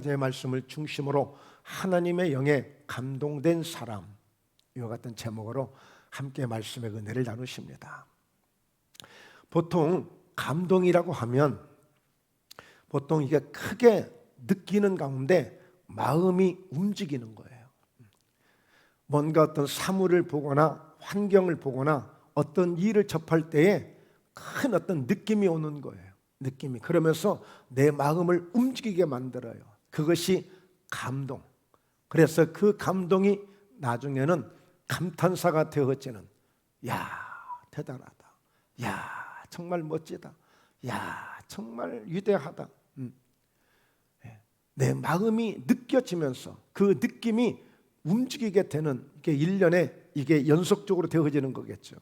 제 말씀을 중심으로 하나님의 영에 감동된 사람, 이와 같은 제목으로 함께 말씀의 은혜를 나누십니다. 보통 감동이라고 하면 보통 이게 크게 느끼는 가운데 마음이 움직이는 거예요. 뭔가 어떤 사물을 보거나 환경을 보거나 어떤 일을 접할 때에 큰 어떤 느낌이 오는 거예요. 느낌이. 그러면서 내 마음을 움직이게 만들어요. 그것이 감동. 그래서 그 감동이 나중에는 감탄사가 되어지는, 야, 대단하다. 야, 정말 멋지다. 야, 정말 위대하다. 내 마음이 느껴지면서 그 느낌이 움직이게 되는, 이게 1년에 이게 연속적으로 되어지는 거겠죠.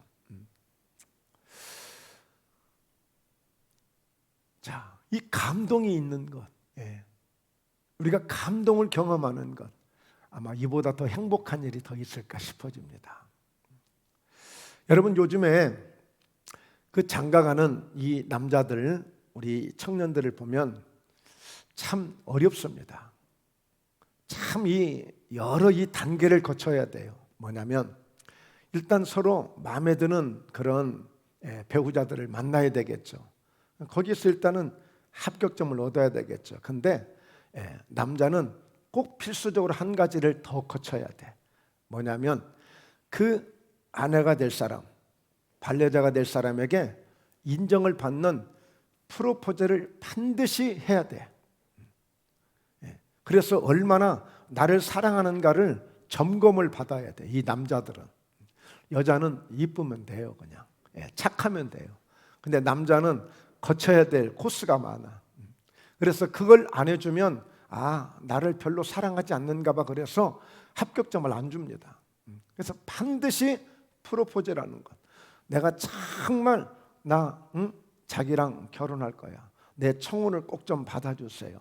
자, 이 감동이 있는 것, 우리가 감동을 경험하는 것, 아마 이보다 더 행복한 일이 더 있을까 싶어집니다. 여러분, 요즘에 그 장가가는 이 남자들, 우리 청년들을 보면 참 어렵습니다. 참 여러 단계를 거쳐야 돼요. 뭐냐면 일단 서로 마음에 드는 그런 배우자들을 만나야 되겠죠. 거기서 일단은 합격점을 얻어야 되겠죠. 근데 남자는 꼭 필수적으로 한 가지를 더 거쳐야 돼. 뭐냐면 그 아내가 될 사람, 반려자가 될 사람에게 인정을 받는 프로포즈를 반드시 해야 돼. 그래서 얼마나 나를 사랑하는가를 점검을 받아야 돼. 이 남자들은. 여자는 이쁘면 돼요. 그냥 착하면 돼요. 근데 남자는 거쳐야 될 코스가 많아. 그래서 그걸 안 해주면 나를 별로 사랑하지 않는가 봐. 그래서 합격점을 안 줍니다. 그래서 반드시 프로포즈라는 것. 내가 정말 자기랑 결혼할 거야. 내 청혼을 꼭 좀 받아주세요.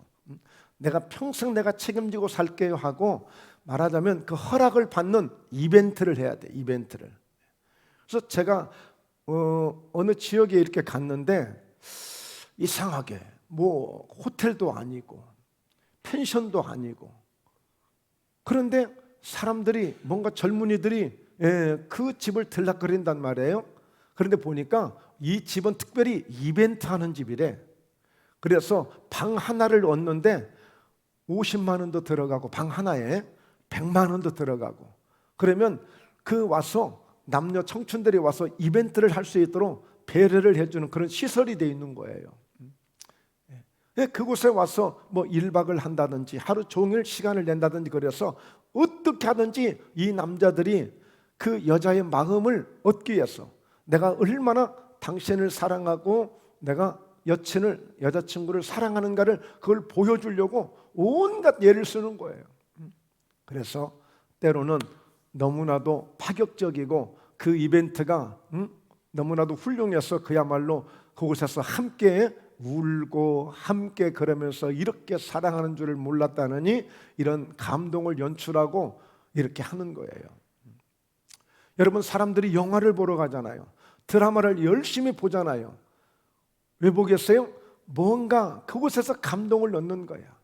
내가 평생 내가 책임지고 살게요 하고, 말하자면 그 허락을 받는 이벤트를 해야 돼. 이벤트를. 그래서 제가 어느 지역에 이렇게 갔는데 이상하게 뭐 호텔도 아니고 펜션도 아니고, 그런데 사람들이, 뭔가 젊은이들이 그 집을 들락거린단 말이에요. 그런데 보니까 이 집은 특별히 이벤트 하는 집이래. 그래서 방 하나를 얻는데 50만 원도 들어가고, 방 하나에 100만 원도 들어가고, 그러면 그 와서 남녀 청춘들이 와서 이벤트를 할 수 있도록 배려를 해주는 그런 시설이 되어 있는 거예요. 그곳에 와서 뭐 1박을 한다든지 하루 종일 시간을 낸다든지, 그래서 어떻게 하든지 이 남자들이 그 여자의 마음을 얻기 위해서, 내가 얼마나 당신을 사랑하고 내가 여자친구를 사랑하는가를 그걸 보여주려고 온갖 예를 쓰는 거예요. 그래서 때로는 너무나도 파격적이고 그 이벤트가 너무나도 훌륭해서 그야말로 그곳에서 함께 울고 함께 그러면서 이렇게 사랑하는 줄을 몰랐다느니 이런 감동을 연출하고 이렇게 하는 거예요. 여러분, 사람들이 영화를 보러 가잖아요. 드라마를 열심히 보잖아요. 왜 보겠어요? 뭔가 그곳에서 감동을 얻는 거야.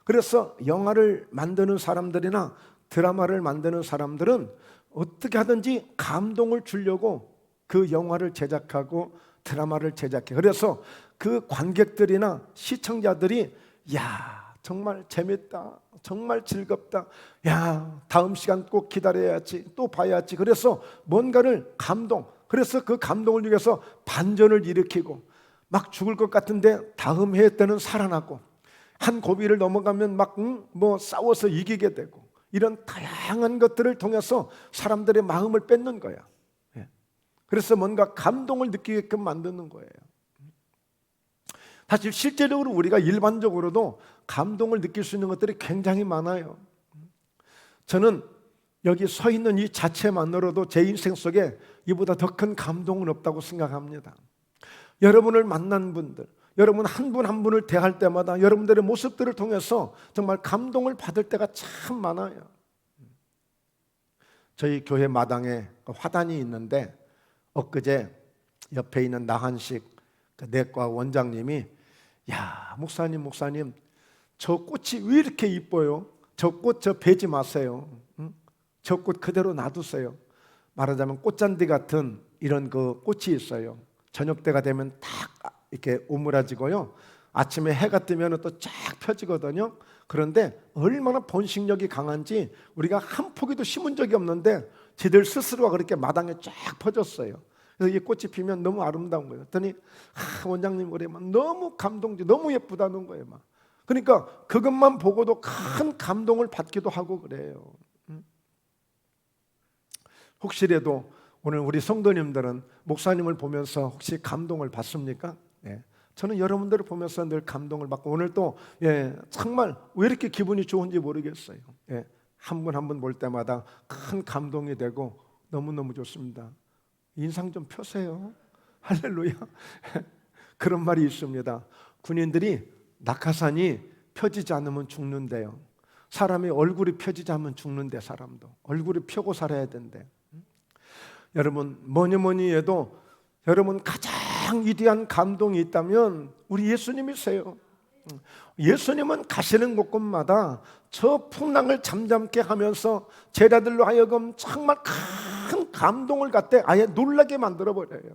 그래서 영화를 만드는 사람들이나 드라마를 만드는 사람들은 어떻게 하든지 감동을 주려고 그 영화를 제작하고 드라마를 제작해. 그래서 그 관객들이나 시청자들이, 야, 정말 재밌다, 정말 즐겁다, 야, 다음 시간 꼭 기다려야지, 또 봐야지. 그래서 뭔가를 그래서 그 감동을 위해서 반전을 일으키고, 막 죽을 것 같은데 다음 해 때는 살아나고, 한 고비를 넘어가면 막 싸워서 이기게 되고, 이런 다양한 것들을 통해서 사람들의 마음을 뺏는 거야. 그래서 뭔가 감동을 느끼게끔 만드는 거예요. 사실 실제적으로 우리가 일반적으로도 감동을 느낄 수 있는 것들이 굉장히 많아요. 저는 여기 서 있는 이 자체만으로도 제 인생 속에 이보다 더 큰 감동은 없다고 생각합니다. 여러분을 만난 분들, 여러분 한 분 한 분을 대할 때마다 여러분들의 모습들을 통해서 정말 감동을 받을 때가 참 많아요. 저희 교회 마당에 화단이 있는데, 엊그제 옆에 있는 나한식 내과 원장님이, 야, 목사님 저 꽃이 왜 이렇게 이뻐요? 저 꽃 저 베지 마세요. 저 꽃 그대로 놔두세요. 말하자면 꽃잔디 같은 이런 그 꽃이 있어요. 저녁 때가 되면 딱 이렇게 오므라지고요. 아침에 해가 뜨면 또 쫙 펴지거든요. 그런데 얼마나 번식력이 강한지 우리가 한 포기도 심은 적이 없는데 지들 스스로가 그렇게 마당에 쫙 퍼졌어요. 그래서 이 꽃이 피면 너무 아름다운 거예요. 그랬더니 원장님 그래만 너무 감동지, 너무 예쁘다는 거예요. 막. 그러니까 그것만 보고도 큰 감동을 받기도 하고 그래요. 혹시라도 오늘 우리 성도님들은 목사님을 보면서 혹시 감동을 받습니까? 네. 저는 여러분들을 보면서 늘 감동을 받고 오늘 또 정말 왜 이렇게 기분이 좋은지 모르겠어요. 한 분 한 분 볼 때마다 큰 감동이 되고 너무너무 좋습니다. 인상 좀 펴세요. 할렐루야. 그런 말이 있습니다. 군인들이 낙하산이 펴지지 않으면 죽는데요. 사람이 얼굴이 펴지지 않으면 죽는데 사람도 얼굴이 펴고 살아야 된대. 여러분 뭐니 해도 여러분 가장 위대한 감동이 있다면 우리 예수님이세요. 예수님은 가시는 곳곳마다 저 풍랑을 잠잠케 하면서 제자들로 하여금 정말 큰 감동을 갖대 아예 놀라게 만들어버려요.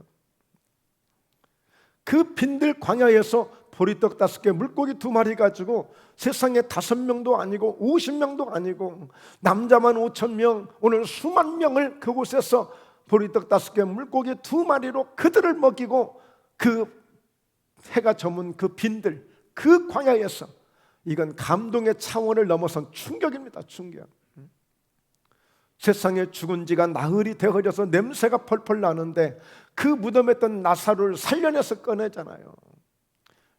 그 빈들 광야에서 보리떡 5개 물고기 2마리 가지고 세상에 5명도 아니고 50명도 아니고 남자만 5,000명 오늘 수만 명을 그곳에서 보리떡 5개 물고기 2마리로 그들을 먹이고 그 해가 저문 그 빈들 그 광야에서 이건 감동의 차원을 넘어선 충격입니다. 충격. 세상에 죽은 지가 나흘이 되어져서 냄새가 펄펄 나는데 그 무덤에 있던 나사로를 살려내서 꺼내잖아요.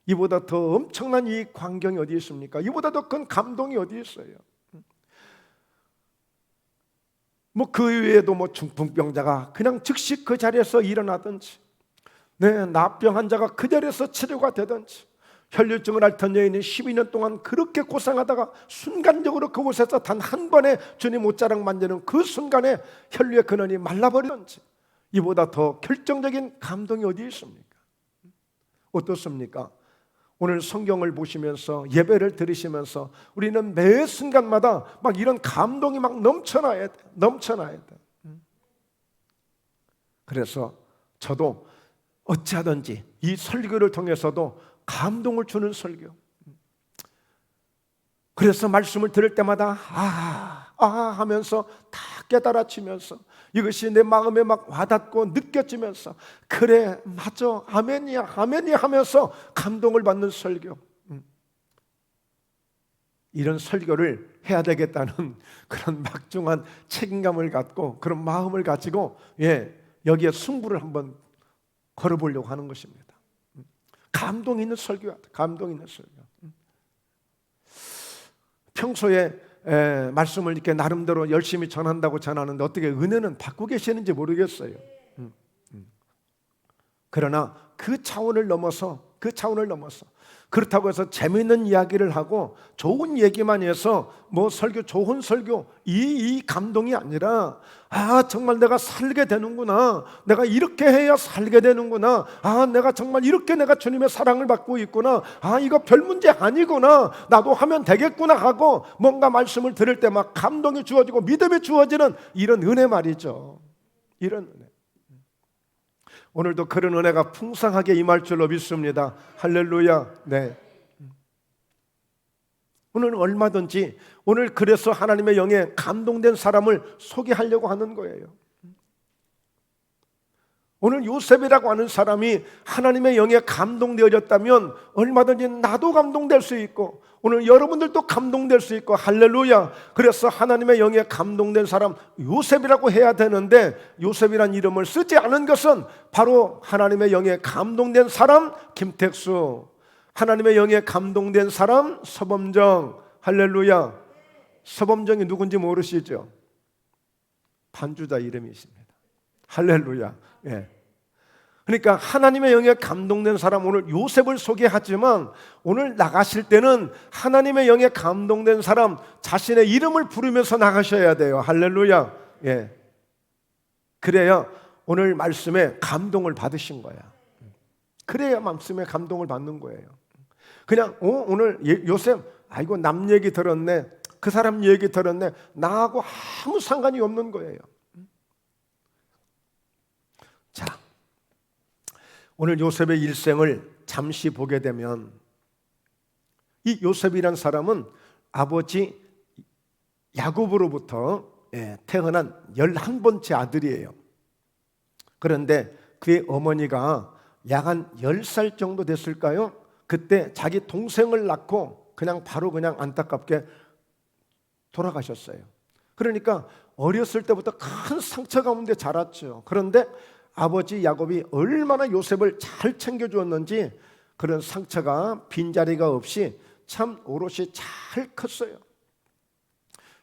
이보다 더 엄청난 이 광경이 어디 있습니까? 이보다 더 큰 감동이 어디 있어요? 그 외에도 중풍병자가 그냥 즉시 그 자리에서 일어나든지, 나병 환자가 그 자리에서 치료가 되든지, 혈류증을 앓던 여인이 12년 동안 그렇게 고생하다가 순간적으로 그곳에서 단 한 번에 주님 옷자락 만지는 그 순간에 혈류의 근원이 말라버리든지, 이보다 더 결정적인 감동이 어디 있습니까? 어떻습니까? 오늘 성경을 보시면서 예배를 들으시면서 우리는 매 순간마다 막 이런 감동이 막 넘쳐나야 돼. 그래서 저도 어찌하든지 이 설교를 통해서도 감동을 주는 설교. 그래서 말씀을 들을 때마다 하면서 다 깨달아지면서 이것이 내 마음에 막 와닿고 느껴지면서 그래 맞아 아멘이야 하면서 감동을 받는 설교. 이런 설교를 해야 되겠다는 그런 막중한 책임감을 갖고 그런 마음을 가지고 여기에 승부를 한번 걸어보려고 하는 것입니다. 감동 있는 설교야. 감동 있는 설교. 평소에 말씀을 이렇게 나름대로 열심히 전한다고 전하는데 어떻게 은혜는 받고 계시는지 모르겠어요. 그러나 그 차원을 넘어서 그렇다고 해서 재미있는 이야기를 하고 좋은 얘기만 해서 설교 좋은 설교 이 감동이 아니라 정말 내가 살게 되는구나, 내가 이렇게 해야 살게 되는구나, 내가 정말 이렇게 내가 주님의 사랑을 받고 있구나, 이거 별 문제 아니구나, 나도 하면 되겠구나 하고 뭔가 말씀을 들을 때 막 감동이 주어지고 믿음이 주어지는 이런 은혜 말이죠. 이런 은혜. 오늘도 그런 은혜가 풍성하게 임할 줄로 믿습니다. 할렐루야. 네. 오늘 얼마든지 오늘 그래서 하나님의 영에 감동된 사람을 소개하려고 하는 거예요. 오늘 요셉이라고 하는 사람이 하나님의 영에 감동되어졌다면 얼마든지 나도 감동될 수 있고 오늘 여러분들도 감동될 수 있고 할렐루야. 그래서 하나님의 영에 감동된 사람 요셉이라고 해야 되는데 요셉이란 이름을 쓰지 않은 것은 바로 하나님의 영에 감동된 사람 김택수, 하나님의 영에 감동된 사람 서범정. 할렐루야. 서범정이 누군지 모르시죠? 반주자 이름이십니다. 할렐루야. 그러니까 하나님의 영에 감동된 사람, 오늘 요셉을 소개하지만 오늘 나가실 때는 하나님의 영에 감동된 사람 자신의 이름을 부르면서 나가셔야 돼요. 할렐루야. 그래야 오늘 말씀에 감동을 받으신 거야. 그래야 말씀에 감동을 받는 거예요. 그냥 오늘 요셉 아이고 남 얘기 들었네, 그 사람 얘기 들었네, 나하고 아무 상관이 없는 거예요. 자, 오늘 요셉의 일생을 잠시 보게 되면 이 요셉이란 사람은 아버지 야곱으로부터 태어난 11번째 아들이에요. 그런데 그의 어머니가 약 한 10살 정도 됐을까요? 그때 자기 동생을 낳고 그냥 안타깝게 돌아가셨어요. 그러니까 어렸을 때부터 큰 상처 가운데 자랐죠. 그런데 아버지 야곱이 얼마나 요셉을 잘 챙겨주었는지 그런 상처가 빈자리가 없이 참 오롯이 잘 컸어요.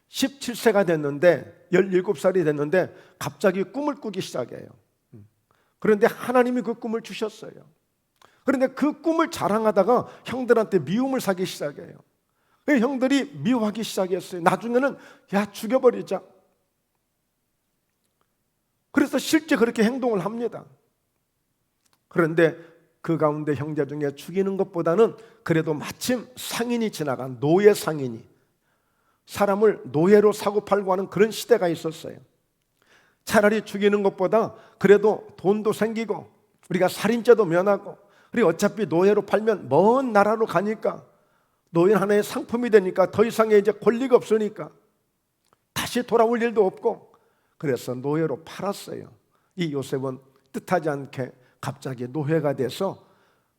17세가 됐는데 17살이 됐는데 갑자기 꿈을 꾸기 시작해요. 그런데 하나님이 그 꿈을 주셨어요. 그런데 그 꿈을 자랑하다가 형들한테 미움을 사기 시작해요. 형들이 미워하기 시작했어요. 나중에는 야 죽여버리자. 그래서 실제 그렇게 행동을 합니다. 그런데 그 가운데 형제 중에 죽이는 것보다는 그래도 마침 상인이 지나간 노예 상인이 사람을 노예로 사고팔고 하는 그런 시대가 있었어요. 차라리 죽이는 것보다 그래도 돈도 생기고 우리가 살인죄도 면하고 그리고 어차피 노예로 팔면 먼 나라로 가니까 노예는 하나의 상품이 되니까 더 이상의 이제 권리가 없으니까 다시 돌아올 일도 없고 그래서 노예로 팔았어요. 이 요셉은 뜻하지 않게 갑자기 노예가 돼서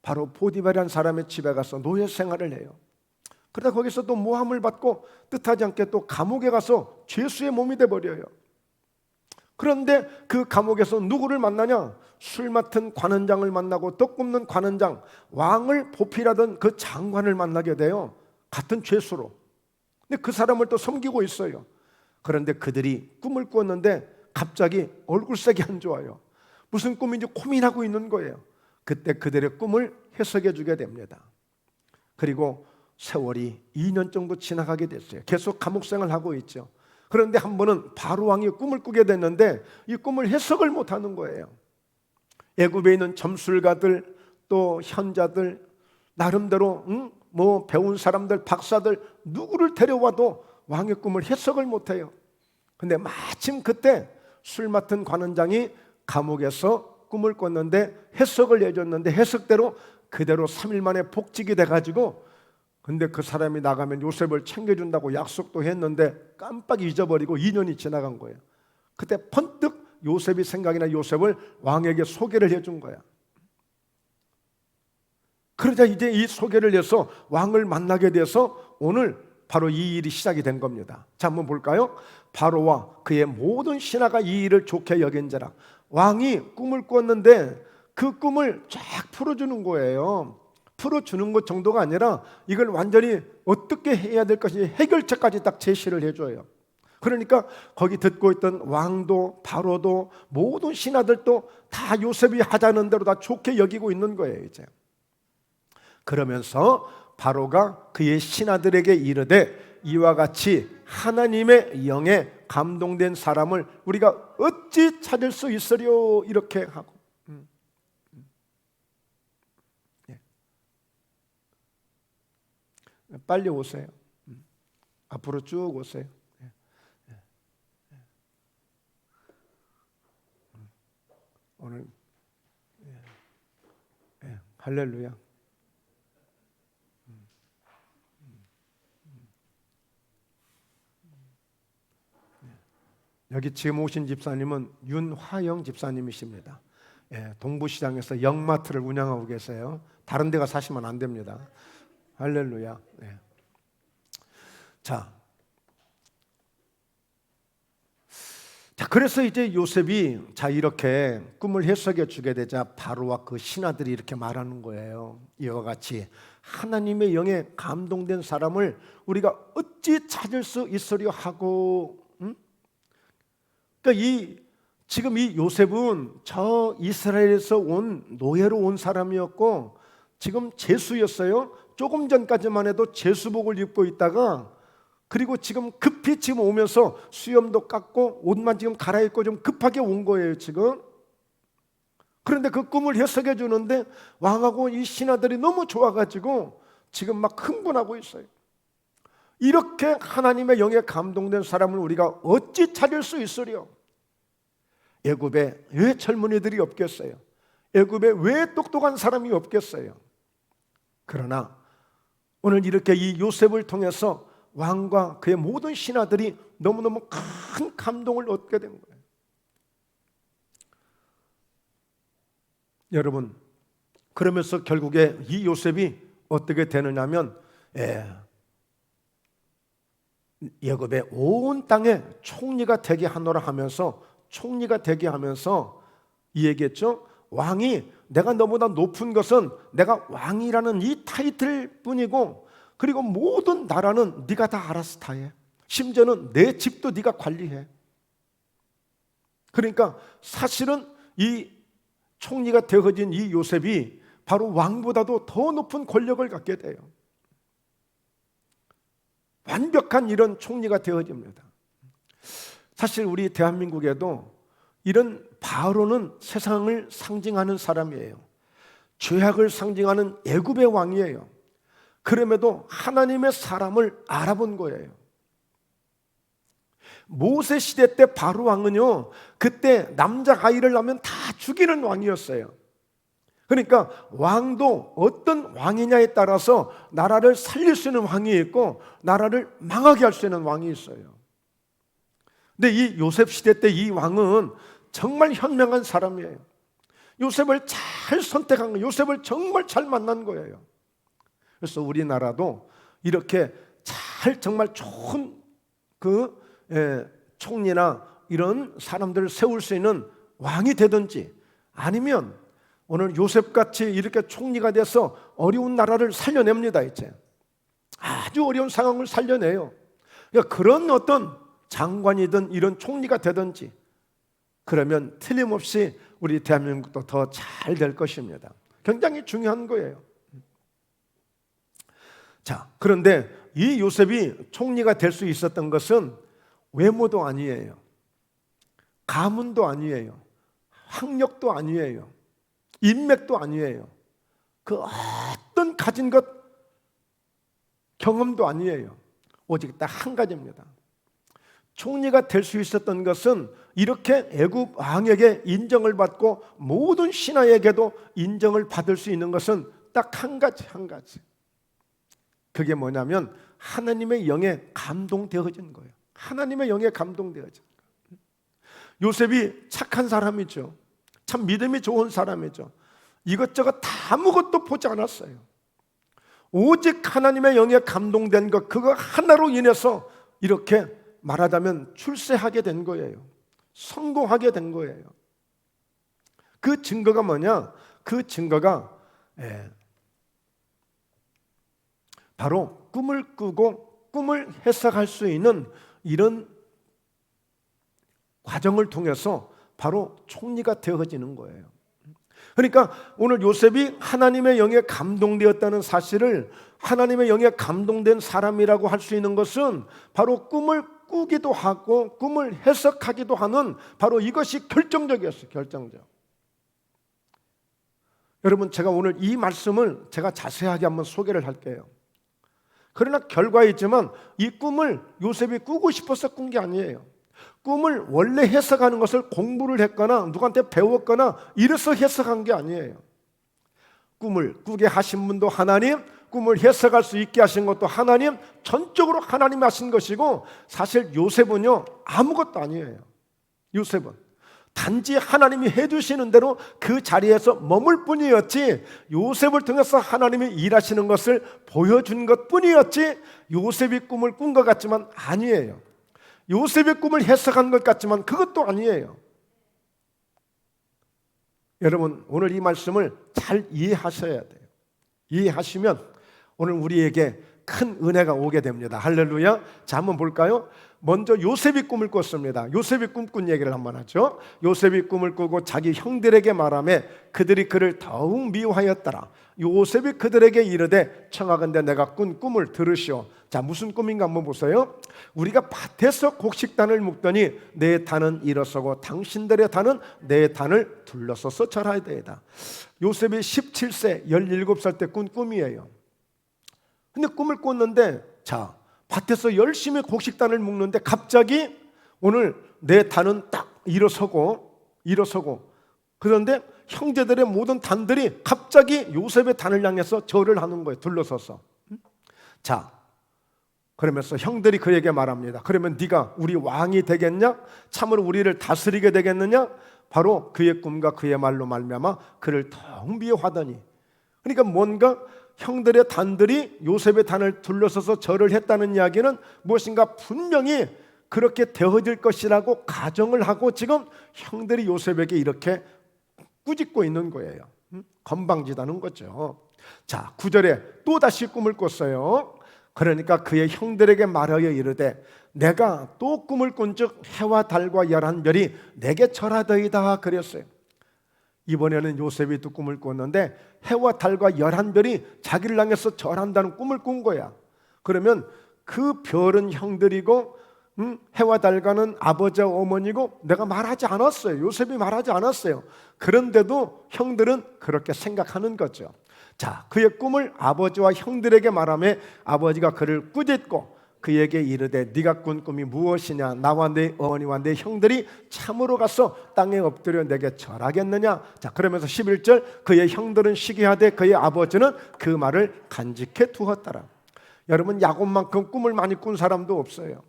바로 보디발이라는 사람의 집에 가서 노예 생활을 해요. 그러다 거기서 또 모함을 받고 뜻하지 않게 또 감옥에 가서 죄수의 몸이 돼버려요. 그런데 그 감옥에서 누구를 만나냐? 술 맡은 관원장을 만나고 떡 굽는 관원장, 왕을 보필하던 그 장관을 만나게 돼요. 같은 죄수로. 근데 그 사람을 또 섬기고 있어요. 그런데 그들이 꿈을 꾸었는데 갑자기 얼굴색이 안 좋아요. 무슨 꿈인지 고민하고 있는 거예요. 그때 그들의 꿈을 해석해 주게 됩니다. 그리고 세월이 2년 정도 지나가게 됐어요. 계속 감옥 생활을 하고 있죠. 그런데 한 번은 바로 왕이 꿈을 꾸게 됐는데 이 꿈을 해석을 못하는 거예요. 애굽에 있는 점술가들 또 현자들 나름대로 배운 사람들 박사들 누구를 데려와도 왕의 꿈을 해석을 못해요. 근데 마침 그때 술 맡은 관원장이 감옥에서 꿈을 꿨는데 해석을 해줬는데 해석대로 그대로 3일 만에 복직이 돼가지고 근데 그 사람이 나가면 요셉을 챙겨준다고 약속도 했는데 깜빡 잊어버리고 2년이 지나간 거예요. 그때 번뜩 요셉이 생각이 나 요셉을 왕에게 소개를 해준 거야. 그러자 이제 이 소개를 해서 왕을 만나게 돼서 오늘 바로 이 일이 시작이 된 겁니다. 자, 한번 볼까요? 바로와 그의 모든 신하가 이 일을 좋게 여긴지라. 왕이 꿈을 꿨는데 그 꿈을 쫙 풀어주는 거예요. 풀어주는 것 정도가 아니라 이걸 완전히 어떻게 해야 될 것인지 해결책까지 딱 제시를 해줘요. 그러니까 거기 듣고 있던 왕도 바로도 모든 신하들도 다 요셉이 하자는 대로 다 좋게 여기고 있는 거예요. 이제 그러면서 바로가 그의 신하들에게 이르되 이와 같이 하나님의 영에 감동된 사람을 우리가 어찌 찾을 수 있으려 이렇게 하고 빨리 오세요. 앞으로 쭉 오세요. 오늘 할렐루야. 여기 지금 오신 집사님은 윤화영 집사님이십니다. 동부시장에서 영마트를 운영하고 계세요. 다른 데 가 사시면 안 됩니다. 할렐루야. 자, 그래서 이제 요셉이 이렇게 꿈을 해석해 주게 되자 바로와 그 신하들이 이렇게 말하는 거예요. 이와 같이 하나님의 영에 감동된 사람을 우리가 어찌 찾을 수 있으려 하고, 그러니까 지금 이 요셉은 저 이스라엘에서 온 노예로 온 사람이었고 지금 제수였어요. 조금 전까지만 해도 제수복을 입고 있다가 그리고 지금 급히 지금 오면서 수염도 깎고 옷만 지금 갈아입고 좀 급하게 온 거예요 지금. 그런데 그 꿈을 해석해 주는데 왕하고 이 신하들이 너무 좋아가지고 지금 막 흥분하고 있어요. 이렇게 하나님의 영에 감동된 사람을 우리가 어찌 찾을 수 있으리요? 애굽에 왜 젊은이들이 없겠어요? 애굽에 왜 똑똑한 사람이 없겠어요? 그러나 오늘 이렇게 이 요셉을 통해서 왕과 그의 모든 신하들이 너무너무 큰 감동을 얻게 된 거예요. 여러분, 그러면서 결국에 이 요셉이 어떻게 되느냐면 애굽의 온 땅에 총리가 되게 하노라 하면서 총리가 되게 하면서 이 얘기했죠. 왕이 내가 너보다 높은 것은 내가 왕이라는 이 타이틀 뿐이고, 그리고 모든 나라는 네가 다 알아서 다 해. 심지어는 내 집도 네가 관리해. 그러니까 사실은 이 총리가 되어진 이 요셉이 바로 왕보다도 더 높은 권력을 갖게 돼요. 완벽한 이런 총리가 되어집니다. 사실 우리 대한민국에도 이런 바로는 세상을 상징하는 사람이에요. 죄악을 상징하는 애굽의 왕이에요. 그럼에도 하나님의 사람을 알아본 거예요. 모세 시대 때 바로 왕은요, 그때 남자 아이를 낳으면 다 죽이는 왕이었어요. 그러니까 왕도 어떤 왕이냐에 따라서 나라를 살릴 수 있는 왕이 있고 나라를 망하게 할 수 있는 왕이 있어요. 근데 이 요셉 시대 때 이 왕은 정말 현명한 사람이에요. 요셉을 잘 선택한 거예요. 요셉을 정말 잘 만난 거예요. 그래서 우리나라도 이렇게 잘 정말 좋은 총리나 이런 사람들을 세울 수 있는 왕이 되든지, 아니면 오늘 요셉같이 이렇게 총리가 돼서 어려운 나라를 살려냅니다. 이제 아주 어려운 상황을 살려내요. 그러니까 그런 어떤 장관이든 이런 총리가 되든지, 그러면 틀림없이 우리 대한민국도 더 잘 될 것입니다. 굉장히 중요한 거예요. 자, 그런데 이 요셉이 총리가 될 수 있었던 것은 외모도 아니에요. 가문도 아니에요. 학력도 아니에요. 인맥도 아니에요. 그 어떤 가진 것, 경험도 아니에요. 오직 딱 한 가지입니다. 총리가 될 수 있었던 것은 이렇게 애굽 왕에게 인정을 받고 모든 신하에게도 인정을 받을 수 있는 것은 딱 한 가지, 한 가지. 그게 뭐냐면 하나님의 영에 감동되어진 거예요. 하나님의 영에 감동되어진 거예요. 요셉이 착한 사람이죠. 참 믿음이 좋은 사람이죠. 이것저것 다 아무것도 보지 않았어요. 오직 하나님의 영에 감동된 것, 그거 하나로 인해서 이렇게 말하자면 출세하게 된 거예요. 성공하게 된 거예요. 그 증거가 뭐냐? 그 증거가 바로 꿈을 꾸고 꿈을 해석할 수 있는 이런 과정을 통해서 바로 총리가 되어지는 거예요. 그러니까 오늘 요셉이 하나님의 영에 감동되었다는 사실을, 하나님의 영에 감동된 사람이라고 할 수 있는 것은 바로 꿈을 꾸기도 하고 꿈을 해석하기도 하는 바로 이것이 결정적이었어요. 결정적. 여러분, 제가 오늘 이 말씀을 제가 자세하게 한번 소개를 할게요. 그러나 결과에 있지만 이 꿈을 요셉이 꾸고 싶어서 꾼 게 아니에요. 꿈을 원래 해석하는 것을 공부를 했거나 누구한테 배웠거나 이래서 해석한 게 아니에요. 꿈을 꾸게 하신 분도 하나님, 꿈을 해석할 수 있게 하신 것도 하나님, 전적으로 하나님이 하신 것이고, 사실 요셉은요 아무것도 아니에요. 요셉은 단지 하나님이 해주시는 대로 그 자리에서 머물 뿐이었지, 요셉을 통해서 하나님이 일하시는 것을 보여준 것 뿐이었지, 요셉이 꿈을 꾼 것 같지만 아니에요. 요셉의 꿈을 해석한 것 같지만 그것도 아니에요. 여러분, 오늘 이 말씀을 잘 이해하셔야 돼요. 이해하시면 오늘 우리에게 큰 은혜가 오게 됩니다. 할렐루야. 자, 한번 볼까요? 먼저 요셉이 꿈을 꿨습니다. 요셉이 꿈꾼 얘기를 한번 하죠. 요셉이 꿈을 꾸고 자기 형들에게 말하며 그들이 그를 더욱 미워하였더라. 요셉이 그들에게 이르되 청하건대 내가 꾼 꿈을 들으시오. 자, 무슨 꿈인가 한번 보세요. 우리가 밭에서 곡식단을 묶더니 내 단은 일어서고 당신들의 단은 내 단을 둘러서서 절하야 되이다. 요셉이 17세 17살 때 꾼 꿈이에요. 근데 꿈을 꿨는데, 자, 밭에서 열심히 곡식단을 묶는데 갑자기 오늘 내 단은 딱 일어서고 그런데 형제들의 모든 단들이 갑자기 요셉의 단을 향해서 절을 하는 거예요. 둘러서서. 자, 그러면서 형들이 그에게 말합니다. 그러면 네가 우리 왕이 되겠냐? 참으로 우리를 다스리게 되겠느냐? 바로 그의 꿈과 그의 말로 말미암아 그를 텅 비워하더니, 그러니까 뭔가 형들의 단들이 요셉의 단을 둘러서서 절을 했다는 이야기는 무엇인가 분명히 그렇게 되어질 것이라고 가정을 하고 지금 형들이 요셉에게 이렇게 꾸짖고 있는 거예요. 건방지다는 거죠. 자, 9절에 또 다시 꿈을 꿨어요. 그러니까 그의 형들에게 말하여 이르되 내가 또 꿈을 꾼즉 해와 달과 11별이 내게 절하더이다 그랬어요. 이번에는 요셉이 또 꿈을 꿨는데 해와 달과 11별이 자기를 향해서 절한다는 꿈을 꾼 거야. 그러면 그 별은 형들이고 해와 달과는 아버지와 어머니고 내가 말하지 않았어요. 요셉이 말하지 않았어요. 그런데도 형들은 그렇게 생각하는 거죠. 자, 그의 꿈을 아버지와 형들에게 말하며 아버지가 그를 꾸짖고 그에게 이르되 네가 꾼 꿈이 무엇이냐? 나와 내 어머니와 내 형들이 참으로 가서 땅에 엎드려 내게 절하겠느냐? 자, 그러면서 11절 그의 형들은 시기하되 그의 아버지는 그 말을 간직해 두었더라. 여러분, 야곱만큼 꿈을 많이 꾼 사람도 없어요.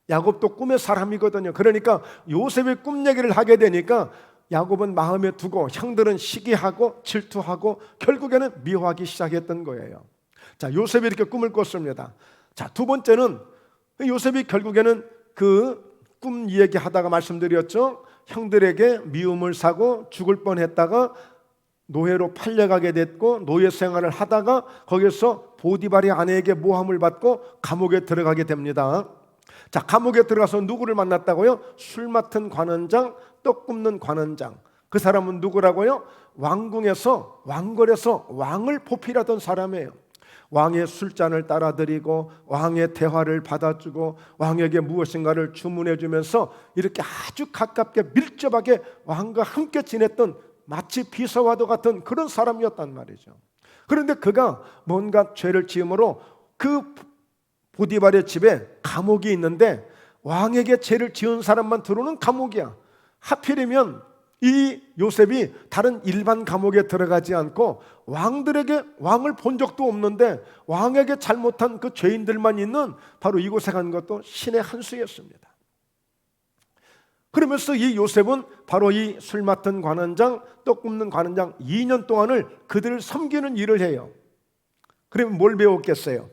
야곱도 꿈의 사람이거든요. 그러니까 요셉의 꿈 얘기를 하게 되니까 야곱은 마음에 두고 형들은 시기하고 질투하고 결국에는 미워하기 시작했던 거예요. 자, 요셉이 이렇게 꿈을 꿨습니다. 자, 두 번째는 요셉이 결국에는 그 꿈 얘기하다가 말씀드렸죠. 형들에게 미움을 사고 죽을 뻔했다가 노예로 팔려가게 됐고 노예 생활을 하다가 거기서 보디발의 아내에게 모함을 받고 감옥에 들어가게 됩니다. 자, 감옥에 들어가서 누구를 만났다고요? 술 맡은 관원장, 떡 굽는 관원장. 그 사람은 누구라고요? 왕궁에서 왕궐에서 왕을 보필하던 사람이에요. 왕의 술잔을 따라드리고 왕의 대화를 받아주고 왕에게 무엇인가를 주문해 주면서 이렇게 아주 가깝게 밀접하게 왕과 함께 지냈던 마치 비서와도 같은 그런 사람이었단 말이죠. 그런데 그가 뭔가 죄를 지음으로 그 보디발의 집에 감옥이 있는데 왕에게 죄를 지은 사람만 들어오는 감옥이야. 하필이면 이 요셉이 다른 일반 감옥에 들어가지 않고 왕을 본 적도 없는데 왕에게 잘못한 그 죄인들만 있는 바로 이곳에 간 것도 신의 한 수였습니다. 그러면서 이 요셉은 바로 이 술 맡은 관원장, 떡 굽는 관원장 2년 동안을 그들을 섬기는 일을 해요. 그러면 뭘 배웠겠어요?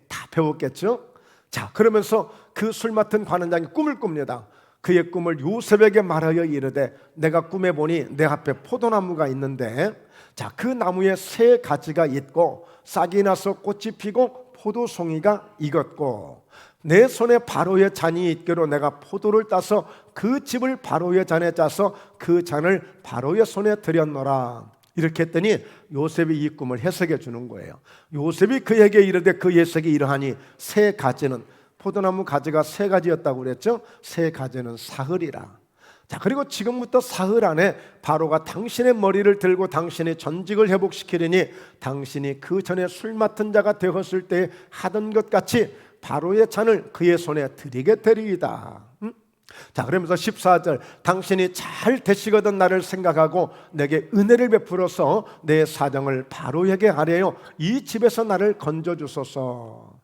다 배웠겠죠? 자, 그러면서 그 술 맡은 관원장이 꿈을 꿉니다. 그의 꿈을 요셉에게 말하여 이르되 내가 꿈에 보니 내 앞에 포도나무가 있는데 자, 그 나무에 세 가지가 있고 싹이 나서 꽃이 피고 포도송이가 익었고 내 손에 바로의 잔이 있기로 내가 포도를 따서 그 즙을 바로의 잔에 짜서 그 잔을 바로의 손에 들였노라. 이렇게 했더니 요셉이 이 꿈을 해석해 주는 거예요. 요셉이 그에게 이르되 그 해석이 이러하니 세 가지는 포도나무 가지가 세 가지였다고 그랬죠. 세 가지는 사흘이라. 자, 그리고 지금부터 사흘 안에 바로가 당신의 머리를 들고 당신의 전직을 회복시키리니 당신이 그 전에 술 맡은 자가 되었을 때 하던 것 같이 바로의 잔을 그의 손에 드리게 되리이다. 자, 그러면서 14절 당신이 잘 되시거든 나를 생각하고 내게 은혜를 베풀어서 내 사정을 바로에게 하래요. 이 집에서 나를 건져주소서.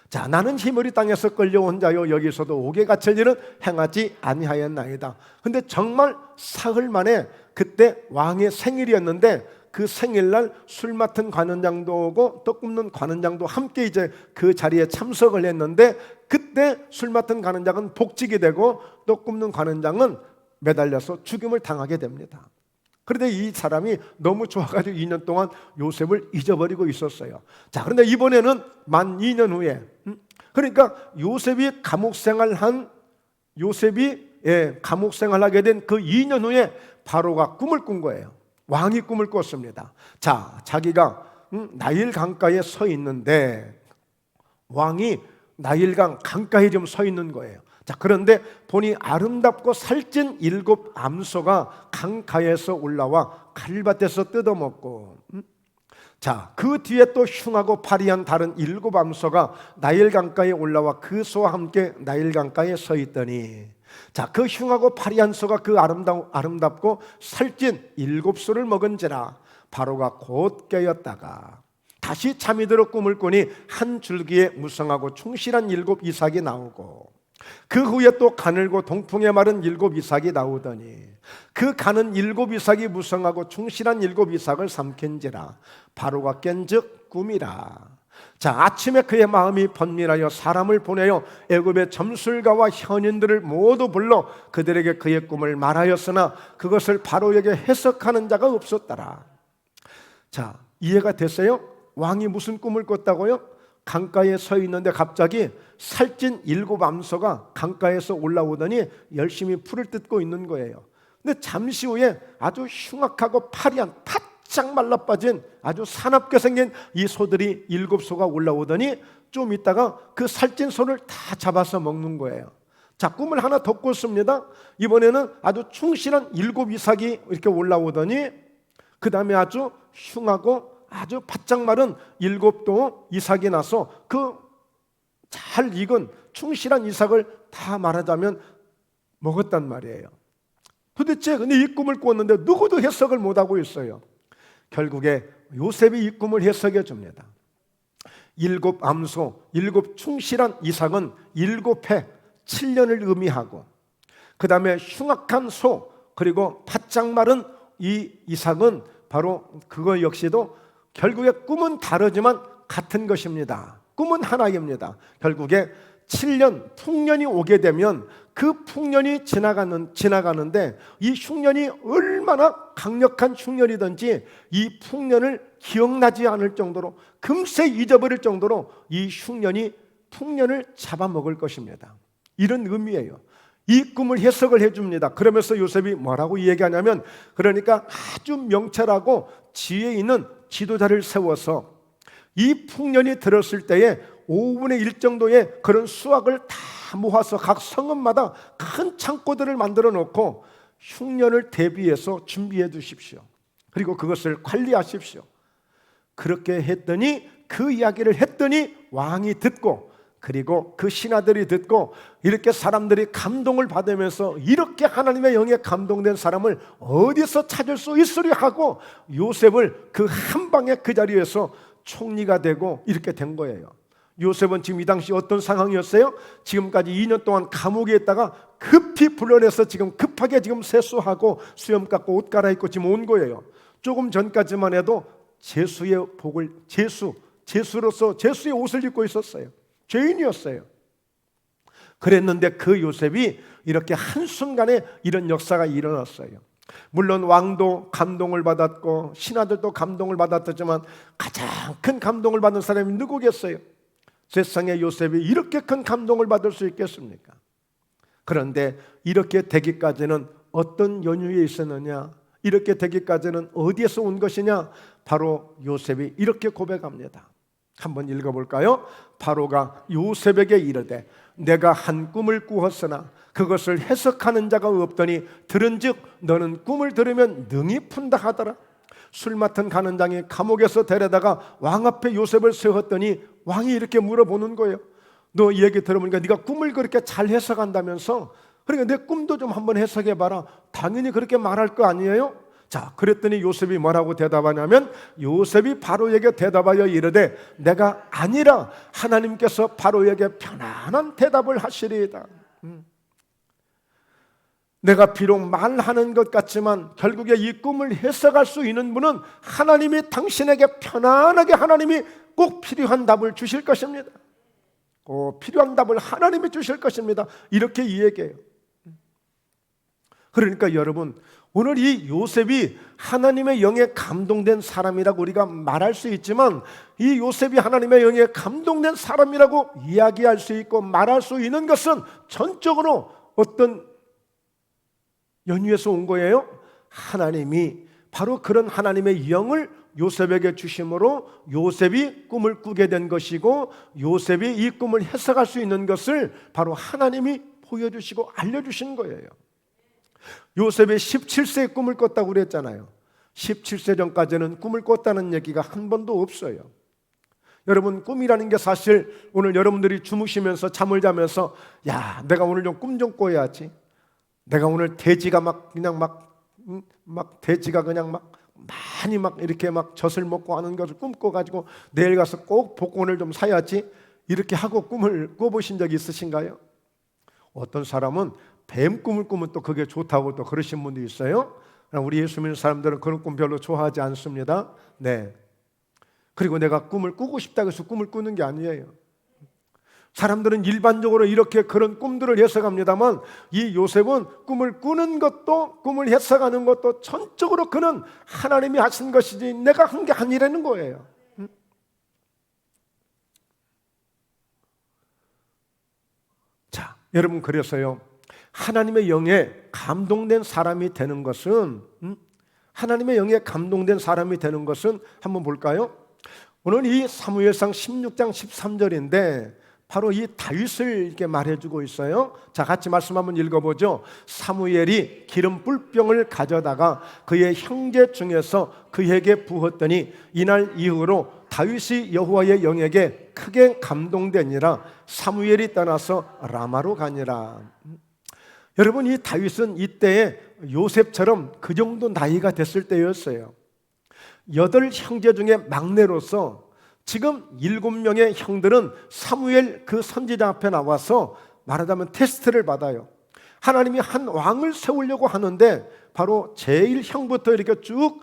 자, 나는 희물이 땅에서 끌려온 자요 여기서도 옥에 갇힐 일은 행하지 아니하였나이다. 근데 정말 사흘 만에 그때 왕의 생일이었는데 그 생일날 술 맡은 관원장도 오고 떡 굽는 관원장도 함께 이제 그 자리에 참석을 했는데 그때 술 맡은 관원장은 복직이 되고 떡 굽는 관원장은 매달려서 죽임을 당하게 됩니다. 그런데 이 사람이 너무 좋아가지고 2년 동안 요셉을 잊어버리고 있었어요. 자, 그런데 이번에는 만 2년 후에 그러니까 요셉이 감옥 생활하게 된 그 2년 후에 바로가 꿈을 꾼 거예요. 왕이 꿈을 꿨습니다. 자, 자기가 나일 강가에 서 있는데 왕이 나일강 강가에 좀 서 있는 거예요. 자, 그런데 보니 아름답고 살찐 7 암소가 강가에서 올라와 칼밭에서 뜯어먹고 자, 그 뒤에 또 흉하고 파리한 다른 7 암소가 나일 강가에 올라와 그 소와 함께 나일 강가에 서 있더니, 자, 그 흉하고 파리한 소가 그 아름답고 살찐 7 소를 먹은지라 바로가 곧 깨었다가 다시 잠이 들어 꿈을 꾸니 한 줄기에 무성하고 충실한 7 이삭이 나오고, 그 후에 또 가늘고 동풍에 마른 7 이삭이 나오더니 그 가는 7 이삭이 무성하고 충실한 7 이삭을 삼킨지라 바로가 깬즉 꿈이라. 자, 아침에 그의 마음이 번민하여 사람을 보내어 애굽의 점술가와 현인들을 모두 불러 그들에게 그의 꿈을 말하였으나 그것을 바로에게 해석하는 자가 없었더라. 자, 이해가 됐어요? 왕이 무슨 꿈을 꿨다고요? 강가에 서 있는데 갑자기 살찐 7 암소가 강가에서 올라오더니 열심히 풀을 뜯고 있는 거예요. 근데 잠시 후에 아주 흉악하고 파리한 바짝 말라빠진 아주 사납게 생긴 이 소들이 7 소가 올라오더니 좀 있다가 그 살찐 소를 다 잡아서 먹는 거예요. 자, 꿈을 하나 더 꿨습니다. 이번에는 아주 충실한 7 이삭이 이렇게 올라오더니 그 다음에 아주 흉하고 아주 바짝 마른 7도 이삭이 나서 그 잘 익은 충실한 이삭을 다 말하자면 먹었단 말이에요. 도대체 근데 이 꿈을 꿨는데 누구도 해석을 못하고 있어요. 결국에 요셉이 이 꿈을 해석해 줍니다. 7 암소, 7 충실한 이삭은 7해 7년을 의미하고, 그 다음에 흉악한 소, 그리고 바짝 마른 이 이삭은 바로 그거 역시도 결국에 꿈은 다르지만 같은 것입니다. 꿈은 하나입니다. 결국에 7년 풍년이 오게 되면 그 풍년이 지나가는데 이 흉년이 얼마나 강력한 흉년이든지 이 풍년을 기억나지 않을 정도로, 금세 잊어버릴 정도로 이 흉년이 풍년을 잡아먹을 것입니다. 이런 의미예요. 이 꿈을 해석을 해줍니다. 그러면서 요셉이 뭐라고 얘기하냐면, 그러니까 아주 명철하고 지혜 있는 지도자를 세워서 이 풍년이 들었을 때에 5분의 1 정도의 그런 수확을 다 모아서 각 성읍마다 큰 창고들을 만들어 놓고 흉년을 대비해서 준비해 두십시오. 그리고 그것을 관리하십시오. 그렇게 했더니, 그 이야기를 했더니 왕이 듣고, 그리고 그 신하들이 듣고, 이렇게 사람들이 감동을 받으면서 이렇게 하나님의 영에 감동된 사람을 어디서 찾을 수 있으려 하고 요셉을 그 한 방에 그 자리에서 총리가 되고 이렇게 된 거예요. 요셉은 지금 이 당시 어떤 상황이었어요? 지금까지 2년 동안 감옥에 있다가 급히 불러내서 지금 급하게 지금 세수하고 수염 깎고 옷 갈아입고 지금 온 거예요. 조금 전까지만 해도 제수의 복을, 제수로서 제수의 옷을 입고 있었어요. 죄인이었어요. 그랬는데 그 요셉이 이렇게 한순간에 이런 역사가 일어났어요. 물론 왕도 감동을 받았고 신하들도 감동을 받았지만 가장 큰 감동을 받은 사람이 누구겠어요? 세상에 요셉이 이렇게 큰 감동을 받을 수 있겠습니까? 그런데 이렇게 되기까지는 어떤 연유에 있었느냐? 이렇게 되기까지는 어디에서 온 것이냐? 바로 요셉이 이렇게 고백합니다. 한번 읽어볼까요? 바로가 요셉에게 이르되 내가 한 꿈을 꾸었으나 그것을 해석하는 자가 없더니 들은즉 너는 꿈을 들으면 능히 푼다 하더라. 술 맡은 간원장이 감옥에서 데려다가 왕 앞에 요셉을 세웠더니 왕이 이렇게 물어보는 거예요. 너 이 얘기 들어보니까 네가 꿈을 그렇게 잘 해석한다면서, 그러니까 내 꿈도 좀 한번 해석해봐라. 당연히 그렇게 말할 거 아니에요? 자, 그랬더니 요셉이 뭐라고 대답하냐면, 요셉이 바로에게 대답하여 이르되 내가 아니라 하나님께서 바로에게 편안한 대답을 하시리이다. 내가 비록 말하는 것 같지만 결국에 이 꿈을 해석할 수 있는 분은 하나님이 당신에게 편안하게 하나님이 꼭 필요한 답을 주실 것입니다. 필요한 답을 하나님이 주실 것입니다. 이렇게 이야기해요. 그러니까 여러분, 오늘 이 요셉이 하나님의 영에 감동된 사람이라고 우리가 말할 수 있지만, 이 요셉이 하나님의 영에 감동된 사람이라고 이야기할 수 있고 말할 수 있는 것은 전적으로 어떤 연유에서 온 거예요? 하나님이 바로 그런 하나님의 영을 요셉에게 주심으로 요셉이 꿈을 꾸게 된 것이고, 요셉이 이 꿈을 해석할 수 있는 것을 바로 하나님이 보여주시고 알려주신 거예요. 요셉이 17세에 꿈을 꿨다고 그랬잖아요. 17세 전까지는 꿈을 꿨다는 얘기가 한 번도 없어요. 여러분, 꿈이라는 게 사실 오늘 여러분들이 주무시면서 잠을 자면서 야, 내가 오늘 좀 꿈 좀 꿔야지. 내가 오늘 돼지가 돼지가 그냥 많이 이렇게 젖을 먹고 하는 것을 꿈꿔가지고 내일 가서 꼭 복권을 좀 사야지. 이렇게 하고 꿈을 꿔보신 적이 있으신가요? 어떤 사람은 뱀 꿈을 꾸면 또 그게 좋다고 또 그러신 분도 있어요. 우리 예수 믿는 사람들은 그런 꿈 별로 좋아하지 않습니다. 네. 그리고 내가 꿈을 꾸고 싶다고 해서 꿈을 꾸는 게 아니에요. 사람들은 일반적으로 이렇게 그런 꿈들을 해석합니다만 이 요셉은 꿈을 꾸는 것도 꿈을 해석하는 것도 전적으로 그는 하나님이 하신 것이지 내가 한 게 아니라는 거예요. 자, 여러분, 그래서요, 하나님의 영에 감동된 사람이 되는 것은 하나님의 영에 감동된 사람이 되는 것은 한번 볼까요? 오늘 이 사무엘상 16장 13절인데 바로 이 다윗을 이렇게 말해주고 있어요. 자, 같이 말씀 한번 읽어보죠. 사무엘이 기름 뿔병을 가져다가 그의 형제 중에서 그에게 부었더니 이날 이후로 다윗이 여호와의 영에게 크게 감동되니라. 사무엘이 떠나서 라마로 가니라. 여러분, 이 다윗은 이때에 요셉처럼 그 정도 나이가 됐을 때였어요. 8 형제 중에 막내로서 지금 7명의 형들은 사무엘 그 선지자 앞에 나와서 말하자면 테스트를 받아요. 하나님이 한 왕을 세우려고 하는데 바로 제일 형부터 이렇게 쭉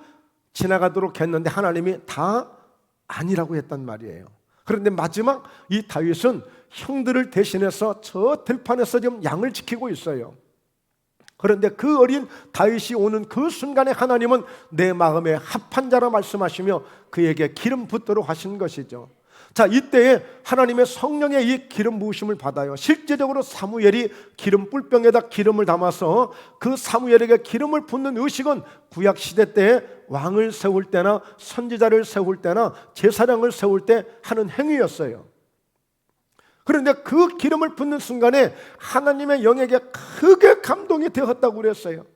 지나가도록 했는데 하나님이 다 아니라고 했단 말이에요. 그런데 마지막 이 다윗은 형들을 대신해서 저 들판에서 지금 양을 지키고 있어요. 그런데 그 어린 다윗이 오는 그 순간에 하나님은 내 마음에 합한 자라 말씀하시며 그에게 기름 붓도록 하신 것이죠. 자, 이때에 하나님의 성령의 이 기름 부으심을 받아요. 실제적으로 사무엘이 기름 뿔병에다 기름을 담아서 그 사무엘에게 기름을 붓는 의식은 구약 시대 때에 왕을 세울 때나 선지자를 세울 때나 제사장을 세울 때 하는 행위였어요. 그런데 그 기름을 붓는 순간에 하나님의 영에게 크게 감동이 되었다고 그랬어요.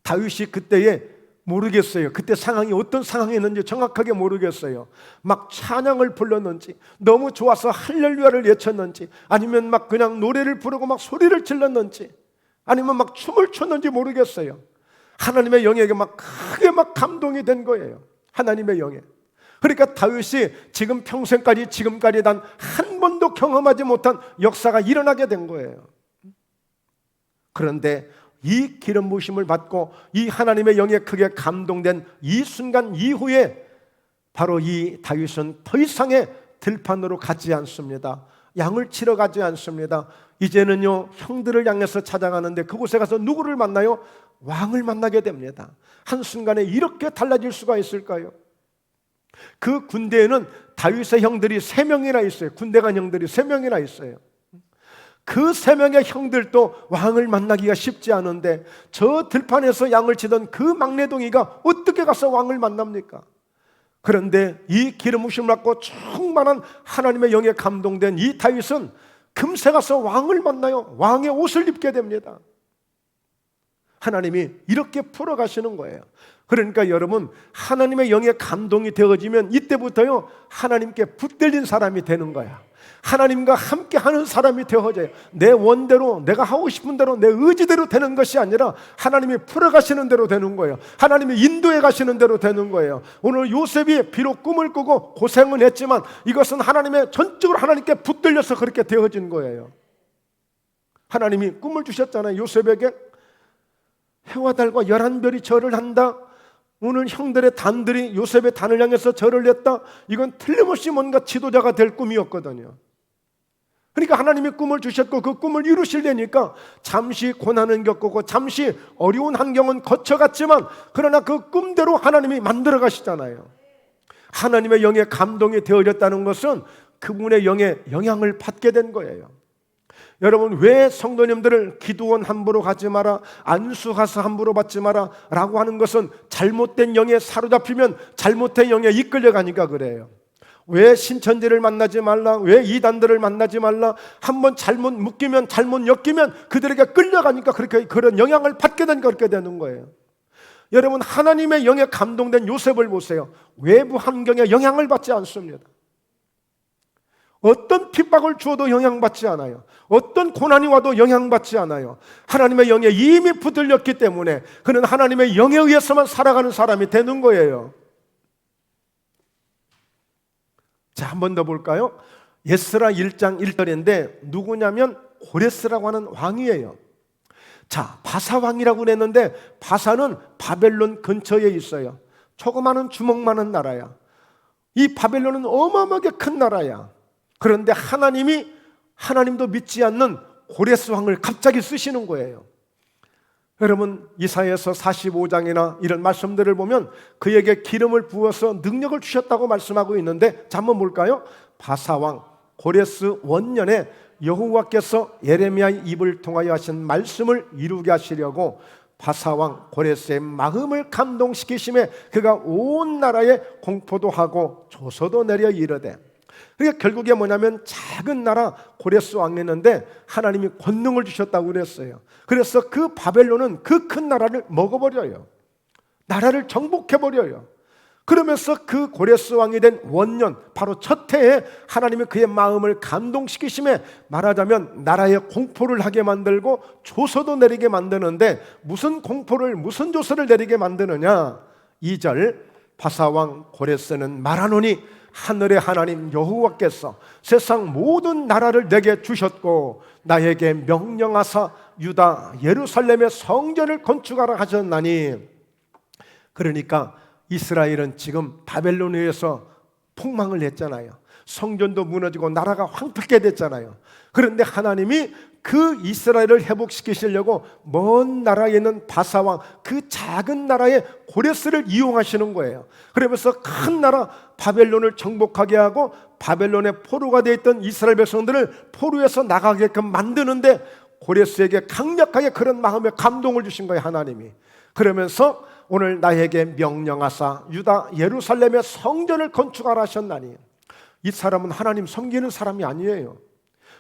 다윗이 그때에 모르겠어요. 그때 상황이 어떤 상황이었는지 정확하게 모르겠어요. 막 찬양을 불렀는지, 너무 좋아서 할렐루야를 외쳤는지, 아니면 막 그냥 노래를 부르고 막 소리를 질렀는지, 아니면 막 춤을 췄는지 모르겠어요. 하나님의 영에게 막 크게 막 감동이 된 거예요. 하나님의 영에. 그러니까 다윗이 지금 평생까지 지금까지 단 한 번도 경험하지 못한 역사가 일어나게 된 거예요. 그런데 이 기름 부으심을 받고 이 하나님의 영에 크게 감동된 이 순간 이후에 바로 이 다윗은 더 이상의 들판으로 가지 않습니다. 양을 치러 가지 않습니다. 이제는요, 형들을 향해서 찾아가는데 그곳에 가서 누구를 만나요? 왕을 만나게 됩니다. 한순간에 이렇게 달라질 수가 있을까요? 그 군대에는 다윗의 형들이 3명이나 있어요. 군대 간 형들이 3명이나 있어요. 그 3명의 형들도 왕을 만나기가 쉽지 않은데 저 들판에서 양을 치던 그 막내동이가 어떻게 가서 왕을 만납니까? 그런데 이 기름 부으심을 받고 충만한 하나님의 영에 감동된 이 다윗은 금세 가서 왕을 만나요. 왕의 옷을 입게 됩니다. 하나님이 이렇게 풀어가시는 거예요. 그러니까 여러분, 하나님의 영에 감동이 되어지면 이때부터요, 하나님께 붙들린 사람이 되는 거야. 하나님과 함께 하는 사람이 되어져요. 내 원대로, 내가 하고 싶은 대로, 내 의지대로 되는 것이 아니라 하나님이 풀어가시는 대로 되는 거예요. 하나님이 인도해 가시는 대로 되는 거예요. 오늘 요셉이 비록 꿈을 꾸고 고생은 했지만 이것은 하나님의 전적으로 하나님께 붙들려서 그렇게 되어진 거예요. 하나님이 꿈을 주셨잖아요. 요셉에게 해와 달과 11별이 절을 한다. 오늘 형들의 단들이 요셉의 단을 향해서 절을 했다. 이건 틀림없이 뭔가 지도자가 될 꿈이었거든요. 그러니까 하나님이 꿈을 주셨고 그 꿈을 이루시려니까 잠시 고난은 겪고 잠시 어려운 환경은 거쳐갔지만 그러나 그 꿈대로 하나님이 만들어 가시잖아요. 하나님의 영에 감동이 되어졌다는 것은 그분의 영에 영향을 받게 된 거예요. 여러분, 왜 성도님들을 기도원 함부로 가지 마라, 안수 가서 함부로 받지 마라 라고 하는 것은 잘못된 영에 사로잡히면 잘못된 영에 이끌려가니까 그래요. 왜 신천지를 만나지 말라, 왜 이단들을 만나지 말라, 한번 잘못 묶이면 잘못 엮이면 그들에게 끌려가니까 그렇게 그런 영향을 받게 되니까 그렇게 되는 거예요. 여러분, 하나님의 영에 감동된 요셉을 보세요. 외부 환경에 영향을 받지 않습니다. 어떤 핍박을 주어도 영향받지 않아요. 어떤 고난이 와도 영향받지 않아요. 하나님의 영에 이미 붙들렸기 때문에 그는 하나님의 영에 의해서만 살아가는 사람이 되는 거예요. 자, 한 번 더 볼까요? 에스라 1장 1절인데 누구냐면 고레스라고 하는 왕이에요. 자, 바사 왕이라고 그랬는데 바사는 바벨론 근처에 있어요. 조그마한 주먹만한 나라야. 이 바벨론은 어마어마하게 큰 나라야. 그런데 하나님도 믿지 않는 고레스 왕을 갑자기 쓰시는 거예요. 여러분, 이사야서 45장이나 이런 말씀들을 보면 그에게 기름을 부어서 능력을 주셨다고 말씀하고 있는데, 자, 한번 볼까요? 바사왕 고레스 원년에 여호와께서 예레미야의 입을 통하여 하신 말씀을 이루게 하시려고 바사왕 고레스의 마음을 감동시키심에 그가 온 나라에 공포도 하고 조서도 내려 이르되, 그러니까 결국에 뭐냐면 작은 나라 고레스 왕이었는데 하나님이 권능을 주셨다고 그랬어요. 그래서 그 바벨론은 그 큰 나라를 먹어버려요. 나라를 정복해버려요. 그러면서 그 고레스 왕이 된 원년, 바로 첫 해에 하나님이 그의 마음을 감동시키심에 말하자면 나라에 공포를 하게 만들고 조서도 내리게 만드는데, 무슨 공포를, 무슨 조서를 내리게 만드느냐? 2절, 바사왕 고레스는 말하노니 하늘의 하나님 여호와께서 세상 모든 나라를 내게 주셨고 나에게 명령하사 유다 예루살렘의 성전을 건축하라 하셨나니. 그러니까 이스라엘은 지금 바벨론에 의해서 폭망을 했잖아요. 성전도 무너지고 나라가 황폐게 됐잖아요. 그런데 하나님이 그 이스라엘을 회복시키시려고 먼 나라에 있는 바사왕, 그 작은 나라의 고레스를 이용하시는 거예요. 그러면서 큰 나라 바벨론을 정복하게 하고 바벨론의 포로가 되어 있던 이스라엘 백성들을 포로에서 나가게끔 만드는데 고레스에게 강력하게 그런 마음에 감동을 주신 거예요, 하나님이. 그러면서 오늘 나에게 명령하사 유다 예루살렘의 성전을 건축하라 하셨나니. 이 사람은 하나님 섬기는 사람이 아니에요.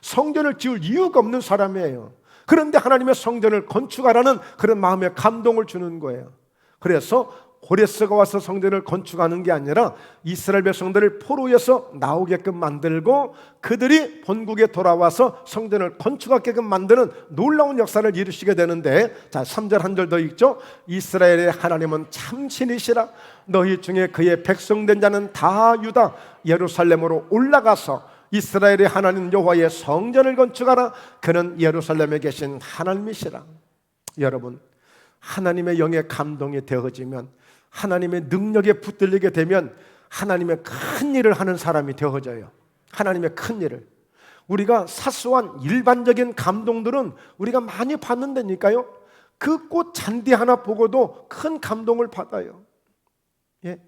성전을 지을 이유가 없는 사람이에요. 그런데 하나님의 성전을 건축하라는 그런 마음에 감동을 주는 거예요. 그래서 고레스가 와서 성전을 건축하는 게 아니라 이스라엘 백성들을 포로에서 나오게끔 만들고 그들이 본국에 돌아와서 성전을 건축하게끔 만드는 놀라운 역사를 이루시게 되는데, 자, 3절 한 절 더 읽죠. 이스라엘의 하나님은 참신이시라. 너희 중에 그의 백성된 자는 다 유다 예루살렘으로 올라가서 이스라엘의 하나님 여호와의 성전을 건축하라. 그는 예루살렘에 계신 하나님이시라. 여러분, 하나님의 영에 감동이 되어지면, 하나님의 능력에 붙들리게 되면 하나님의 큰 일을 하는 사람이 되어져요. 하나님의 큰 일을. 우리가 사소한 일반적인 감동들은 우리가 많이 받는다니까요. 그 꽃 잔디 하나 보고도 큰 감동을 받아요. 예.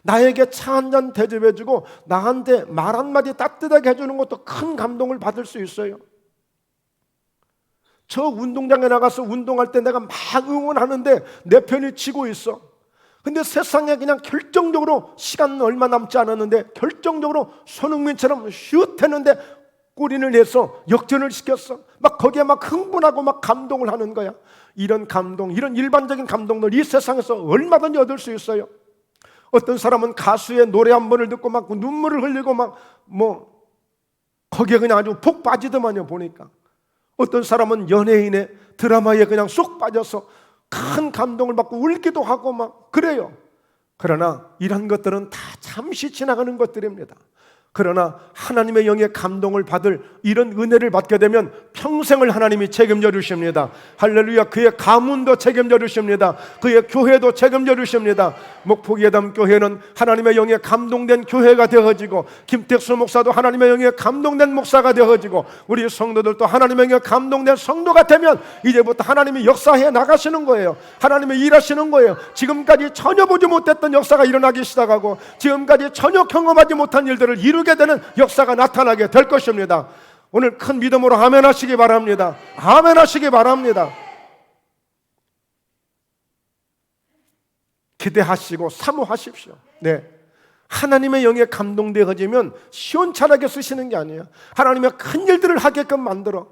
나에게 차 한 잔 대접해주고 나한테 말 한마디 따뜻하게 해주는 것도 큰 감동을 받을 수 있어요. 저 운동장에 나가서 운동할 때 내가 막 응원하는데 내 편이 지고 있어. 근데 세상에 그냥 결정적으로, 시간 얼마 남지 않았는데 결정적으로 손흥민처럼 슛 했는데 골인을 내서 역전을 시켰어. 막 거기에 막 흥분하고 막 감동을 하는 거야. 이런 감동, 이런 일반적인 감동들 이 세상에서 얼마든지 얻을 수 있어요. 어떤 사람은 가수의 노래 한 번을 듣고 막 눈물을 흘리고 막 거기에 그냥 아주 푹 빠지더만요, 보니까. 어떤 사람은 연예인의 드라마에 그냥 쏙 빠져서 큰 감동을 받고 울기도 하고 막 그래요. 그러나 이런 것들은 다 잠시 지나가는 것들입니다. 그러나 하나님의 영의 감동을 받을 이런 은혜를 받게 되면 평생을 하나님이 책임져 주십니다. 할렐루야. 그의 가문도 책임져 주십니다. 그의 교회도 책임져 주십니다. 목포예담 교회는 하나님의 영에 감동된 교회가 되어지고, 김택수 목사도 하나님의 영에 감동된 목사가 되어지고, 우리 성도들도 하나님의 영에 감동된 성도가 되면 이제부터 하나님이 역사해 나가시는 거예요. 하나님이 일하시는 거예요. 지금까지 전혀 보지 못했던 역사가 일어나기 시작하고, 지금까지 전혀 경험하지 못한 일들을 이루게 되는 역사가 나타나게 될 것입니다. 오늘 큰 믿음으로 아멘 하시기 바랍니다. 아멘 하시기 바랍니다. 기대하시고 사모하십시오. 네. 하나님의 영에 감동되어지면 시원찮게 쓰시는 게 아니에요. 하나님의 큰 일들을 하게끔 만들어.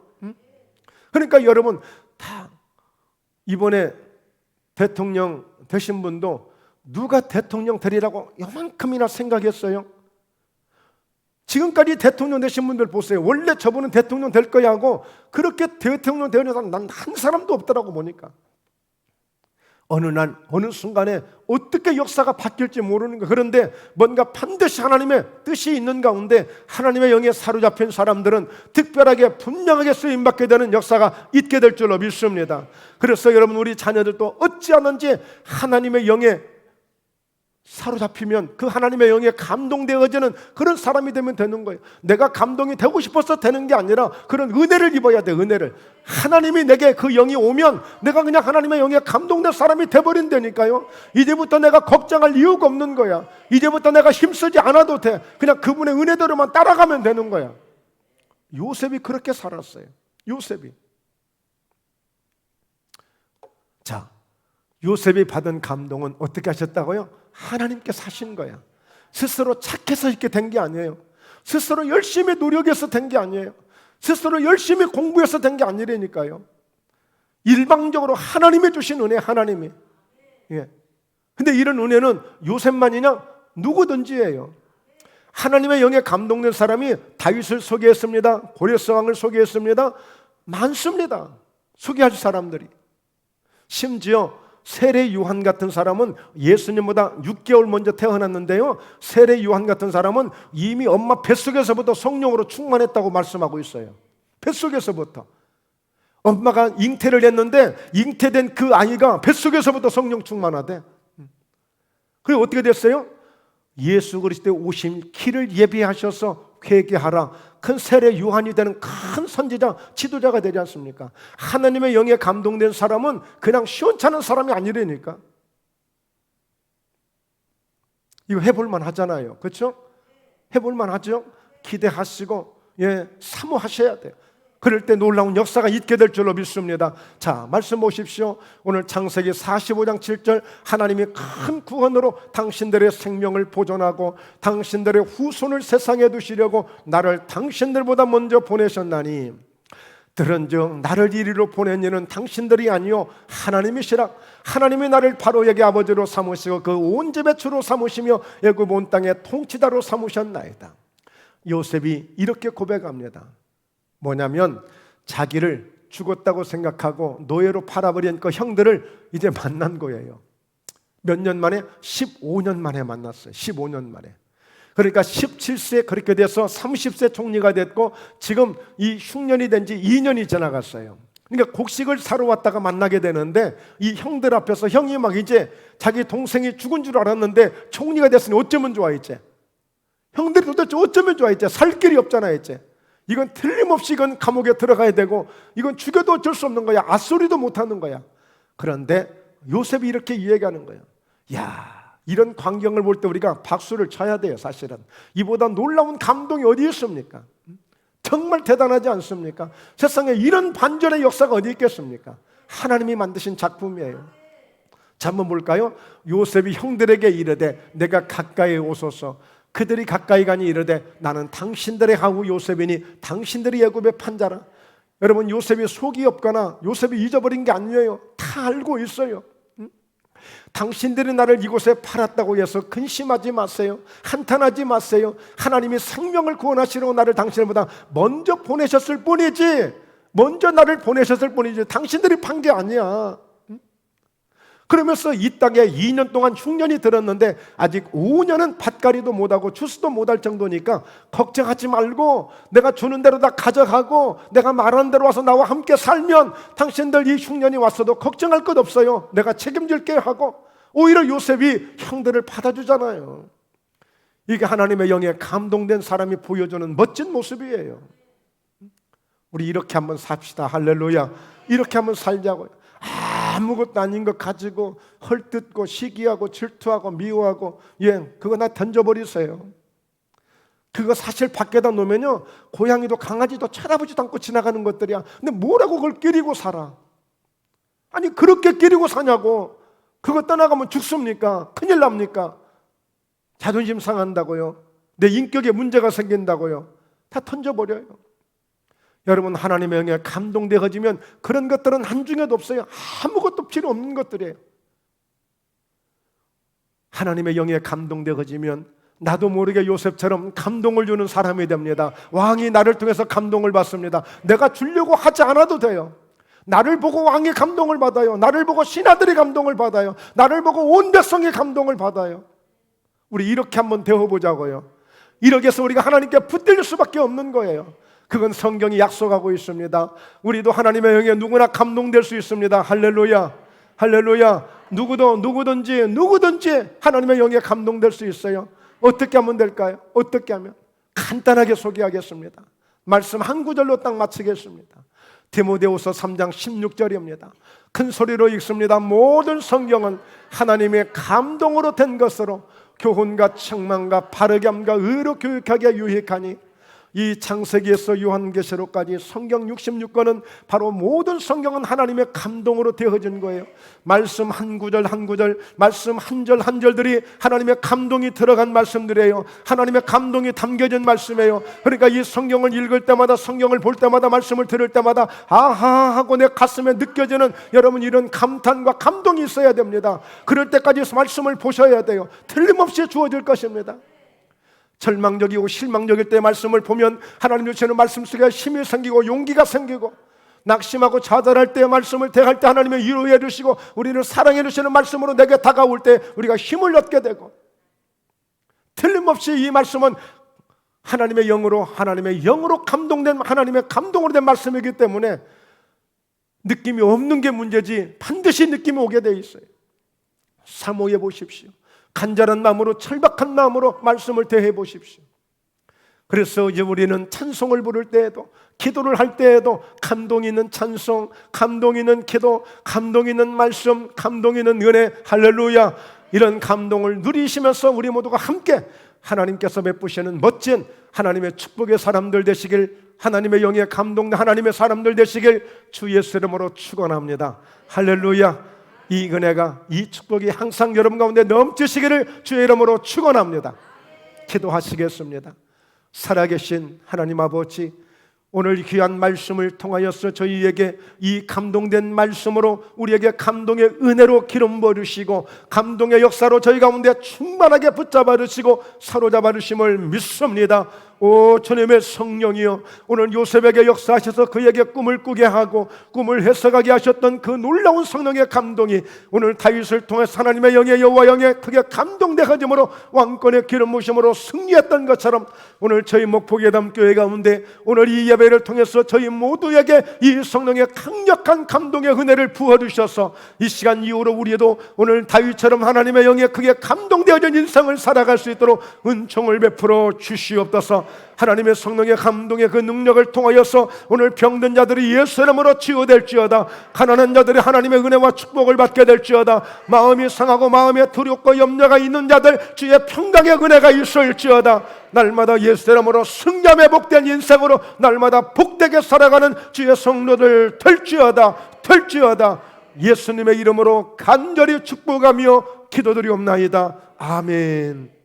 그러니까 여러분 다 이번에 대통령 되신 분도 누가 대통령 되리라고 요만큼이나 생각했어요? 지금까지 대통령 되신 분들 보세요. 원래 저분은 대통령 될 거야 하고 그렇게 대통령 되는 사람 난 한 사람도 없더라고 보니까. 어느 날 어느 순간에 어떻게 역사가 바뀔지 모르는 거. 그런데 뭔가 반드시 하나님의 뜻이 있는 가운데 하나님의 영에 사로잡힌 사람들은 특별하게 분명하게 쓰임받게 되는 역사가 있게 될 줄로 믿습니다. 그래서 여러분 우리 자녀들도 어찌하는지 하나님의 영에 사로잡히면 그 하나님의 영에 감동되어지는 그런 사람이 되면 되는 거예요. 내가 감동이 되고 싶어서 되는 게 아니라 그런 은혜를 입어야 돼. 은혜를. 하나님이 내게 그 영이 오면 내가 그냥 하나님의 영에 감동된 사람이 돼버린다니까요. 이제부터 내가 걱정할 이유가 없는 거야. 이제부터 내가 힘쓰지 않아도 돼. 그냥 그분의 은혜대로만 따라가면 되는 거야. 요셉이 그렇게 살았어요. 요셉이. 자, 요셉이 받은 감동은 어떻게 하셨다고요? 하나님께서 하신 거야. 스스로 착해서 이렇게 된 게 아니에요. 스스로 열심히 노력해서 된 게 아니에요. 스스로 열심히 공부해서 된 게 아니라니까요. 일방적으로 하나님이 주신 은혜, 하나님이. 예. 근데 이런 은혜는 요셉만이냐? 누구든지예요. 하나님의 영에 감동된 사람이 다윗을 소개했습니다. 고레스 왕을 소개했습니다. 많습니다. 소개할 사람들이. 심지어 세례 요한 같은 사람은 예수님보다 6개월 먼저 태어났는데요, 세례 요한 같은 사람은 이미 엄마 뱃속에서부터 성령으로 충만했다고 말씀하고 있어요. 뱃속에서부터. 엄마가 잉태를 했는데 잉태된 그 아이가 뱃속에서부터 성령 충만하대. 그리고 어떻게 됐어요? 예수 그리스도의 오심 길을 예비하셔서 회개하라. 큰 세례 요한이 되는 큰 선지자, 지도자가 되지 않습니까? 하나님의 영에 감동된 사람은 그냥 시원찮은 사람이 아니라니까. 이거 해볼만 하잖아요. 그렇죠? 해볼만 하죠? 기대하시고 사모하셔야 돼요. 그럴 때 놀라운 역사가 있게 될 줄로 믿습니다. 자, 말씀 보십시오. 오늘 창세기 45장 7절 하나님이 큰 구원으로 당신들의 생명을 보존하고 당신들의 후손을 세상에 두시려고 나를 당신들보다 먼저 보내셨나니 들은즉 나를 이리로 보낸 이는 당신들이 아니요 하나님이시라. 하나님이 나를 바로에게 아버지로 삼으시고 그 온 집의 주로 삼으시며 애굽 온 땅의 통치자로 삼으셨나이다. 요셉이 이렇게 고백합니다. 뭐냐면 자기를 죽었다고 생각하고 노예로 팔아버린 그 형들을 이제 만난 거예요. 몇 년 만에? 15년 만에 만났어요. 15년 만에. 그러니까 17세 그렇게 돼서 30세 총리가 됐고 지금 이 흉년이 된 지 2년이 지나갔어요. 그러니까 곡식을 사러 왔다가 만나게 되는데 이 형들 앞에서 형이 막 이제 자기 동생이 죽은 줄 알았는데 총리가 됐으니 어쩌면 좋아 이제. 형들이 도대체 어쩌면 좋아 이제. 살 길이 없잖아 이제. 이건 틀림없이 이건 감옥에 들어가야 되고 이건 죽여도 어쩔 수 없는 거야. 앗소리도 못하는 거야. 그런데 요셉이 이렇게 이야기하는 거예요. 야, 이런 광경을 볼 때 우리가 박수를 쳐야 돼요. 사실은 이보다 놀라운 감동이 어디 있습니까? 정말 대단하지 않습니까? 세상에 이런 반전의 역사가 어디 있겠습니까? 하나님이 만드신 작품이에요. 자, 한번 볼까요? 요셉이 형들에게 이르되 내가 가까이 오소서. 그들이 가까이 가니 이르되 나는 당신들의 하우 요셉이니 당신들이 애굽의 판자라. 여러분 요셉이 속이 없거나 요셉이 잊어버린 게 아니에요. 다 알고 있어요. 당신들이 나를 이곳에 팔았다고 해서 근심하지 마세요. 한탄하지 마세요. 하나님이 생명을 구원하시려고 나를 당신들보다 먼저 보내셨을 뿐이지, 먼저 나를 보내셨을 뿐이지 당신들이 판 게 아니야. 그러면서 이 땅에 2년 동안 흉년이 들었는데 아직 5년은 밭갈이도 못하고 추수도 못할 정도니까 걱정하지 말고 내가 주는 대로 다 가져가고 내가 말하는 대로 와서 나와 함께 살면 당신들 이 흉년이 왔어도 걱정할 것 없어요. 내가 책임질게 하고 오히려 요셉이 형들을 받아주잖아요. 이게 하나님의 영에 감동된 사람이 보여주는 멋진 모습이에요. 우리 이렇게 한번 삽시다. 할렐루야. 이렇게 한번 살자고요. 아무것도 아닌 것 가지고 헐뜯고 시기하고 질투하고 미워하고 그거 다 던져버리세요. 그거 사실 밖에다 놓으면요 고양이도 강아지도 쳐다보지도 않고 지나가는 것들이야. 근데 뭐라고 그걸 끼리고 살아? 아니 그렇게 끼리고 사냐고. 그거 떠나가면 죽습니까? 큰일 납니까? 자존심 상한다고요? 내 인격에 문제가 생긴다고요? 다 던져버려요. 여러분 하나님의 영에 감동되어지면 그런 것들은 한중에도 없어요. 아무것도 필요 없는 것들이에요. 하나님의 영에 감동되어지면 나도 모르게 요셉처럼 감동을 주는 사람이 됩니다. 왕이 나를 통해서 감동을 받습니다. 내가 주려고 하지 않아도 돼요. 나를 보고 왕이 감동을 받아요. 나를 보고 신하들이 감동을 받아요. 나를 보고 온 백성이 감동을 받아요. 우리 이렇게 한번 되어보자고요. 이렇게 해서 우리가 하나님께 붙들릴 수밖에 없는 거예요. 그건 성경이 약속하고 있습니다. 우리도 하나님의 영에 누구나 감동될 수 있습니다. 할렐루야, 할렐루야. 누구든지 하나님의 영에 감동될 수 있어요. 어떻게 하면 될까요? 어떻게 하면? 간단하게 소개하겠습니다. 말씀 한 구절로 딱 마치겠습니다. 디모데후서 3장 16절입니다. 큰 소리로 읽습니다. 모든 성경은 하나님의 감동으로 된 것으로 교훈과 책망과 바르게 함과 의로 교육하기에 유익하니, 이 창세기에서 요한계시록까지 성경 66권은 바로 모든 성경은 하나님의 감동으로 되어진 거예요. 말씀 한 구절 한 구절, 말씀 한 절 한 절들이 하나님의 감동이 들어간 말씀들이에요. 하나님의 감동이 담겨진 말씀이에요. 그러니까 이 성경을 읽을 때마다, 성경을 볼 때마다, 말씀을 들을 때마다 아하 하고 내 가슴에 느껴지는 여러분 이런 감탄과 감동이 있어야 됩니다. 그럴 때까지 말씀을 보셔야 돼요. 틀림없이 주어질 것입니다. 절망적이고 실망적일 때 말씀을 보면 하나님 주시는 말씀 속에 힘이 생기고 용기가 생기고, 낙심하고 좌절할 때 말씀을 대할 때 하나님의 위로해 주시고 우리를 사랑해 주시는 말씀으로 내게 다가올 때 우리가 힘을 얻게 되고, 틀림없이 이 말씀은 하나님의 영으로 감동된, 하나님의 감동으로 된 말씀이기 때문에 느낌이 없는 게 문제지 반드시 느낌이 오게 돼 있어요. 사모해 보십시오. 간절한 마음으로, 철박한 마음으로 말씀을 대해 보십시오. 그래서 이제 우리는 찬송을 부를 때에도, 기도를 할 때에도 감동 있는 찬송, 감동 있는 기도, 감동 있는 말씀, 감동 있는 은혜, 할렐루야, 이런 감동을 누리시면서 우리 모두가 함께 하나님께서 베푸시는 멋진 하나님의 축복의 사람들 되시길, 하나님의 영에 감동된 하나님의 사람들 되시길 주 예수 이름으로 축원합니다. 할렐루야. 이 은혜가, 이 축복이 항상 여러분 가운데 넘치시기를 주의 이름으로 축원합니다. 기도하시겠습니다. 살아계신 하나님 아버지, 오늘 귀한 말씀을 통하여서 저희에게 이 감동된 말씀으로 우리에게 감동의 은혜로 기름 부으시고 감동의 역사로 저희 가운데 충만하게 붙잡아 주시고 사로잡아 주심을 믿습니다. 오 주님의 성령이여, 오늘 요셉에게 역사하셔서 그에게 꿈을 꾸게 하고 꿈을 해석하게 하셨던 그 놀라운 성령의 감동이 오늘 다윗을 통해서 하나님의 영의 여호와 영의 크게 감동되어짐으로 왕권의 기름 부으심으로 승리했던 것처럼, 오늘 저희 목포예담 교회 가운데 오늘 이 예배를 통해서 저희 모두에게 이 성령의 강력한 감동의 은혜를 부어주셔서 이 시간 이후로 우리도 오늘 다윗처럼 하나님의 영에 크게 감동되어진 인생을 살아갈 수 있도록 은총을 베풀어 주시옵소서. 하나님의 성령의 감동의 그 능력을 통하여서 오늘 병든 자들이 예수 이름으로 치유될지어다. 가난한 자들이 하나님의 은혜와 축복을 받게 될지어다. 마음이 상하고 마음에 두렵고 염려가 있는 자들 주의 평강의 은혜가 있을지어다. 날마다 예수 이름으로 승리함에 복된 인생으로 날마다 복되게 살아가는 주의 성도들 될지어다. 예수님의 이름으로 간절히 축복하며 기도드리옵나이다. 아멘.